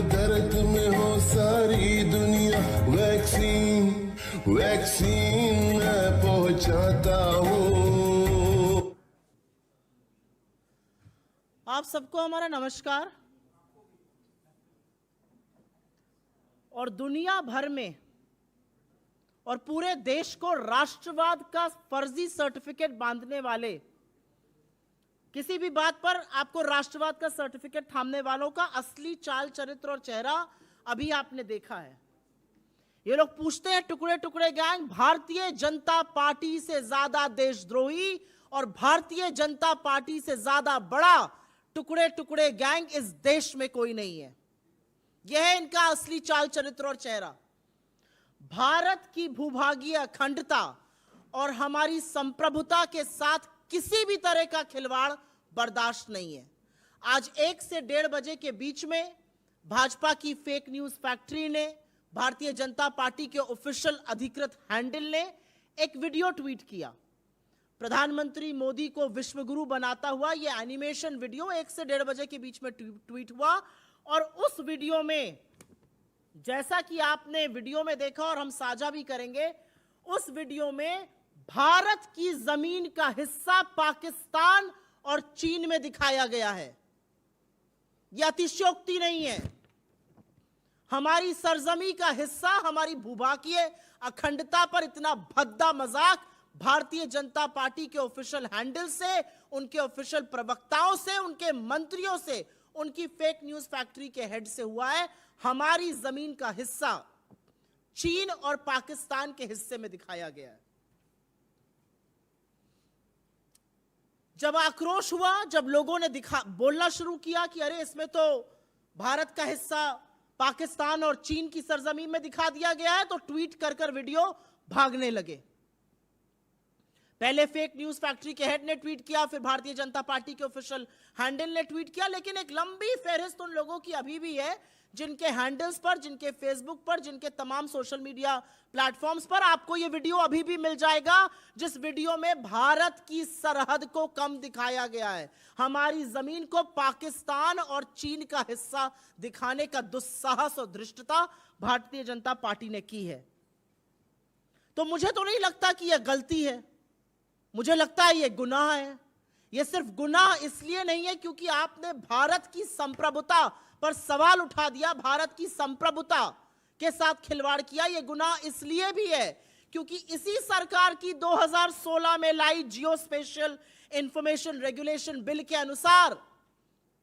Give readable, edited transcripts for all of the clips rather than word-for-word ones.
दर्द में हो सारी दुनिया, वैक्सीन वैक्सीन मैं पहुंचाता हूं। आप सबको हमारा नमस्कार। और दुनिया भर में और पूरे देश को राष्ट्रवाद का फर्जी सर्टिफिकेट बांधने वाले, किसी भी बात पर आपको राष्ट्रवाद का सर्टिफिकेट थामने वालों का असली चाल चरित्र और चेहरा अभी आपने देखा है। ये लोग पूछते हैं टुकड़े टुकड़े गैंग भारतीय जनता पार्टी से ज्यादा देशद्रोही और भारतीय जनता पार्टी से ज्यादा बड़ा टुकड़े टुकड़े गैंग इस देश में कोई नहीं है। यह है इनका असली चाल चरित्र और चेहरा। भारत की भूभागीय अखंडता और हमारी संप्रभुता के साथ किसी भी तरह का खिलवाड़ बर्दाश्त नहीं है। आज 1 से 1:30 बजे के बीच में भाजपा की फेक न्यूज फैक्ट्री ने, भारतीय जनता पार्टी के ऑफिशियल अधिकृत हैंडल ने एक वीडियो ट्वीट किया। प्रधानमंत्री मोदी को विश्वगुरु बनाता हुआ यह एनिमेशन वीडियो 1 से 1:30 बजे के बीच में ट्वीट हुआ। और उस वीडियो में, जैसा कि आपने वीडियो में देखा और हम साझा भी करेंगे, उस वीडियो में भारत की जमीन का हिस्सा पाकिस्तान और चीन में दिखाया गया है। यह अतिशयोक्ति नहीं है। हमारी सरजमी का हिस्सा, हमारी भूभागीय अखंडता पर इतना भद्दा मजाक भारतीय जनता पार्टी के ऑफिशियल हैंडल से, उनके ऑफिशियल प्रवक्ताओं से, उनके मंत्रियों से, उनकी फेक न्यूज फैक्ट्री के हेड से हुआ है। हमारी जमीन का हिस्सा चीन और पाकिस्तान के हिस्से में दिखाया गया है। जब आक्रोश हुआ, जब लोगों ने बोलना शुरू किया कि अरे इसमें तो भारत का हिस्सा पाकिस्तान और चीन की सरजमीन में दिखा दिया गया है, तो ट्वीट कर वीडियो भागने लगे। पहले फेक न्यूज फैक्ट्री के हेड ने ट्वीट किया, फिर भारतीय जनता पार्टी के ऑफिशियल हैंडल ने ट्वीट किया। लेकिन एक लंबी फहरिस्त उन लोगों की अभी भी है जिनके हैंडल्स पर, जिनके फेसबुक पर, जिनके तमाम सोशल मीडिया प्लेटफॉर्म्स पर आपको यह वीडियो अभी भी मिल जाएगा, जिस वीडियो में भारत की सरहद को कम दिखाया गया है। हमारी जमीन को पाकिस्तान और चीन का हिस्सा दिखाने का दुस्साहस और धृष्टता भारतीय जनता पार्टी ने की है। तो मुझे तो नहीं लगता कि यह गलती है, मुझे लगता है यह गुनाह है। यह सिर्फ गुनाह इसलिए नहीं है क्योंकि आपने भारत की संप्रभुता पर सवाल उठा दिया, भारत की संप्रभुता के साथ खिलवाड़ किया। यह गुनाह इसलिए भी है क्योंकि इसी सरकार की 2016 में लाई जियो स्पेशियल इंफॉर्मेशन रेगुलेशन बिल के अनुसार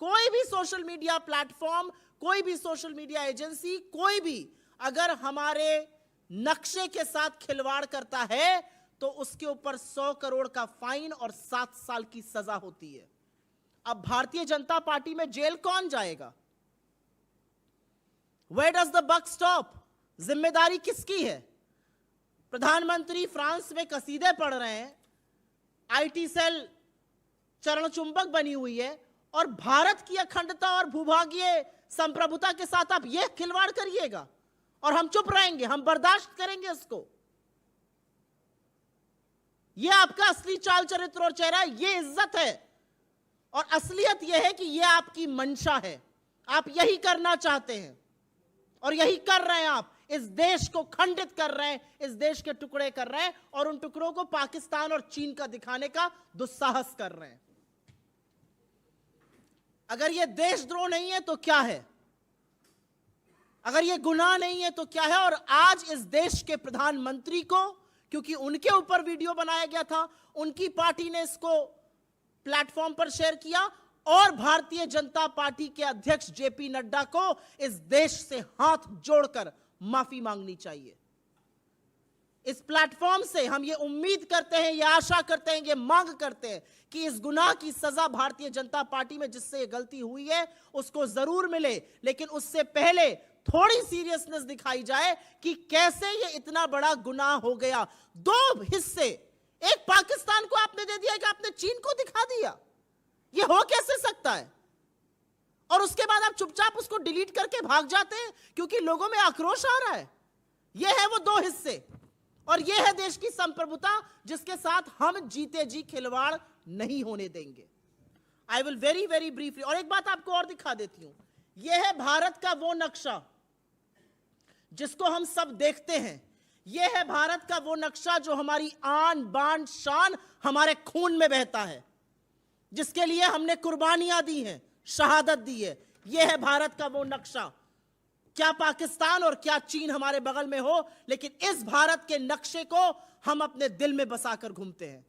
कोई भी सोशल मीडिया प्लेटफॉर्म, कोई भी सोशल मीडिया एजेंसी, कोई भी अगर हमारे नक्शे के साथ खिलवाड़ करता है तो उसके ऊपर 100 करोड़ का फाइन और 7 साल की सजा होती है। अब भारतीय जनता पार्टी में जेल कौन जाएगा? Where does the buck stop? जिम्मेदारी किसकी है? प्रधानमंत्री फ्रांस में कसीदे पढ़ रहे हैं, आईटी सेल चरण चुंबक बनी हुई है, और भारत की अखंडता और भूभागीय संप्रभुता के साथ आप यह खिलवाड़ करिएगा और हम चुप रहेंगे, हम बर्दाश्त करेंगे इसको? यह आपका असली चाल चरित्र और चेहरा, यह इज्जत है। और असलियत यह है कि यह आपकी मंशा है, आप यही करना चाहते हैं और यही कर रहे हैं। आप इस देश को खंडित कर रहे हैं, इस देश के टुकड़े कर रहे हैं और उन टुकड़ों को पाकिस्तान और चीन का दिखाने का दुस्साहस कर रहे हैं। अगर यह देशद्रोह नहीं है तो क्या है? अगर यह गुनाह नहीं है तो क्या है? और आज इस देश के प्रधानमंत्री को, क्योंकि उनके ऊपर वीडियो बनाया गया था, उनकी पार्टी ने इसको प्लेटफॉर्म पर शेयर किया, और भारतीय जनता पार्टी के अध्यक्ष जेपी नड्डा को इस देश से हाथ जोड़कर माफी मांगनी चाहिए। इस प्लेटफॉर्म से हम ये उम्मीद करते हैं, ये आशा करते हैं, ये मांग करते हैं कि इस गुनाह की सजा भारतीय जनता पार्टी में जिससे ये गलती हुई है उसको जरूर मिले, लेकिन उससे पहले थोड़ी सीरियसनेस दिखाई जाए कि कैसे ये इतना बड़ा गुनाह हो गया। 2 हिस्से, एक पाकिस्तान को आपने दे दिया, कि आपने चीन को दिखा दिया। ये हो कैसे सकता है? और उसके बाद आप चुपचाप उसको डिलीट करके भाग जाते हैं क्योंकि लोगों में आक्रोश आ रहा है। ये है वो 2 हिस्से, और ये है देश की संप्रभुता जिसके साथ हम जीते जी खिलवाड़ नहीं होने देंगे। I will very very briefly, और एक बात आपको और दिखा देती हूं, यह है भारत का वो नक्शा जिसको हम सब देखते हैं। यह है भारत का वो नक्शा जो हमारी आन बान शान हमारे खून में बहता है, जिसके लिए हमने कुर्बानियां दी हैं, शहादत दी है। यह है भारत का वो नक्शा। क्या पाकिस्तान और क्या चीन हमारे बगल में हो, लेकिन इस भारत के नक्शे को हम अपने दिल में बसाकर घूमते हैं।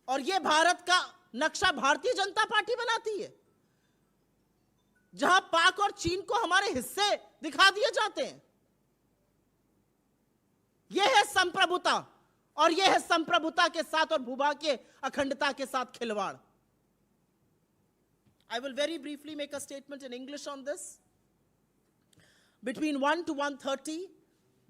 और यह भारत का नक्शा भारतीय जनता पार्टी बनाती है, जहां पाक और चीन को हमारे हिस्से दिखा दिए जाते हैं। यह है संप्रभुता, और यह है संप्रभुता के साथ और भूभाग के अखंडता के साथ खिलवाड़। I will very briefly make a statement in English on this. Between 1 to 1:30,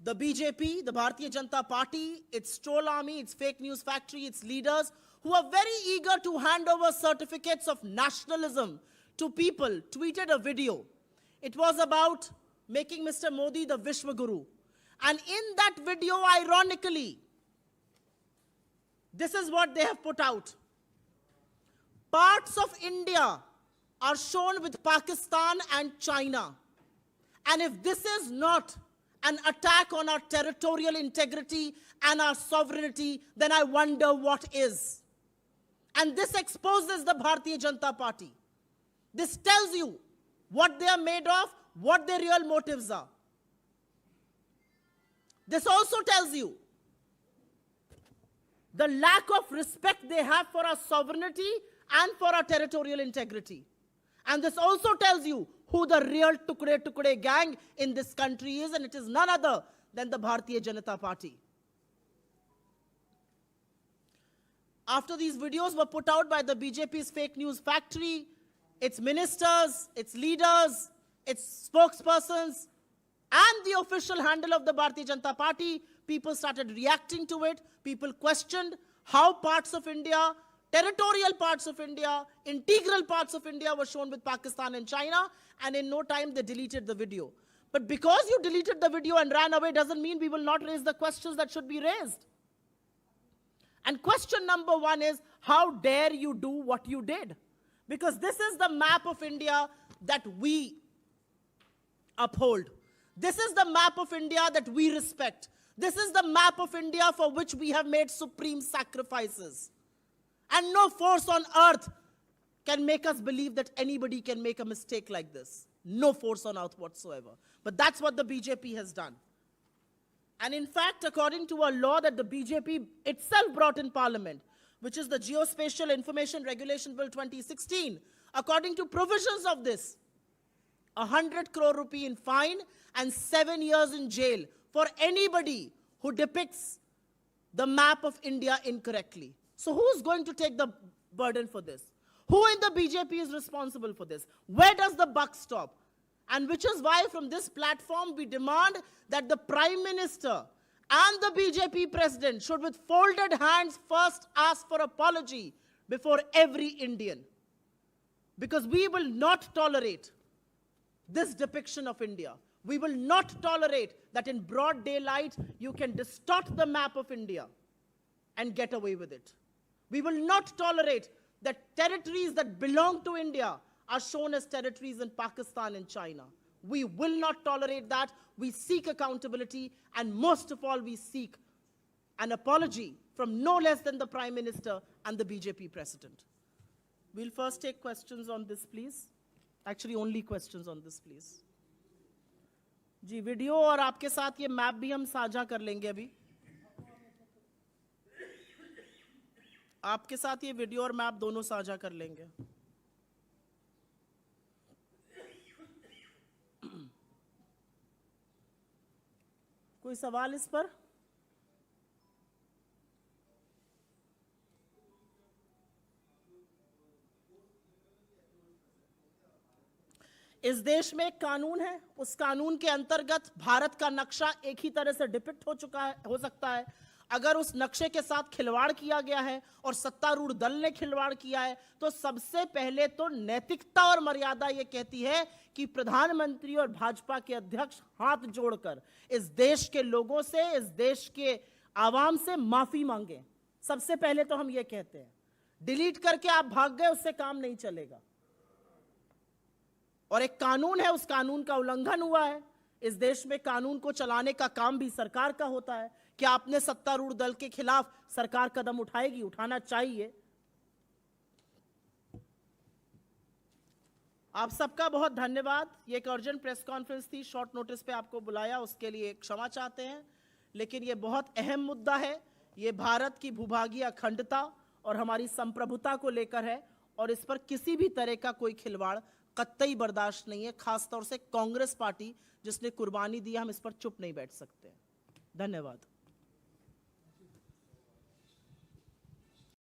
the BJP, the Bharatiya Janata Party, its troll army, its fake news factory, its leaders, who are very eager to hand over certificates of nationalism to people, tweeted a video. It was about making Mr. Modi the Vishwa Guru. And in that video, ironically, this is what they have put out. Parts of India are shown with Pakistan and China. And if this is not an attack on our territorial integrity and our sovereignty, then I wonder what is. And this exposes the Bharatiya Janata Party. This tells you what they are made of, what their real motives are. This also tells you the lack of respect they have for our sovereignty and for our territorial integrity. And this also tells you who the real Tukde gang in this country is, and it is none other than the Bharatiya Janata Party. After these videos were put out by the BJP's fake news factory, its ministers, its leaders, its spokespersons, and the official handle of the Bharatiya Janata Party, people started reacting to it. People questioned how parts of India, territorial parts of India, integral parts of India were shown with Pakistan and China, and in no time they deleted the video. But because you deleted the video and ran away doesn't mean we will not raise the questions that should be raised. And question number one is, how dare you do what you did? Because this is the map of India that we uphold. This is the map of India that we respect. This is the map of India for which we have made supreme sacrifices. And no force on earth can make us believe that anybody can make a mistake like this. No force on earth whatsoever. But that's what the BJP has done. And in fact, according to a law that the BJP itself brought in Parliament, which is the Geospatial Information Regulation Bill 2016, according to provisions of this, 100 crore rupee in fine and 7 years in jail for anybody who depicts the map of India incorrectly. So who's going to take the burden for this? Who in the BJP is responsible for this? Where does the buck stop? And which is why from this platform we demand that the Prime Minister and the BJP President should with folded hands first ask for apology before every Indian. Because we will not tolerate this depiction of India. We will not tolerate that in broad daylight you can distort the map of India and get away with it. We will not tolerate that territories that belong to India are shown as territories in Pakistan and China. We will not tolerate that. We seek accountability, and most of all, we seek an apology from no less than the Prime Minister and the BJP President. We'll first take questions on this, please. Actually, only questions on this, please. जी, video और आपके साथ ये map भी हम साझा कर लेंगे अभी. आपके साथ ये वीडियो और मैप दोनों साझा कर लेंगे. कोई सवाल इस पर? इस देश में एक कानून है, उस कानून के अंतर्गत भारत का नक्शा एक ही तरह से डिपिक्ट हो चुका है, हो सकता है. अगर उस नक्शे के साथ खिलवाड़ किया गया है और सत्तारूढ़ दल ने खिलवाड़ किया है, तो सबसे पहले तो नैतिकता और मर्यादा ये कहती है कि प्रधानमंत्री और भाजपा के अध्यक्ष हाथ जोड़कर इस देश के लोगों से, इस देश के आवाम से माफी मांगे. सबसे पहले तो हम ये कहते हैं. डिलीट करके आप भाग गए, उससे काम नहीं चलेगा. और एक कानून है, उस कानून का उल्लंघन हुआ है। इस देश में कानून को चलाने का काम भी सरकार का होता है। क्या अपने सत्तारूढ़ दल के खिलाफ सरकार कदम उठाएगी? उठाना चाहिए। आप सबका बहुत धन्यवाद। ये एक अर्जेंट प्रेस कॉन्फ्रेंस थी, शॉर्ट नोटिस पे आपको बुलाया, उसके लिए क्षमा चाहते हैं, लेकिन ये बहुत अहम मुद्दा है। ये भारत की भूभागीय अखंडता और हमारी संप्रभुता को लेकर है, और इस पर किसी भी तरह का कोई खिलवाड़ कतई बर्दाश्त नहीं है। खासतौर से कांग्रेस पार्टी जिसने कुर्बानी दी, हम इस पर चुप नहीं बैठ सकते। धन्यवाद।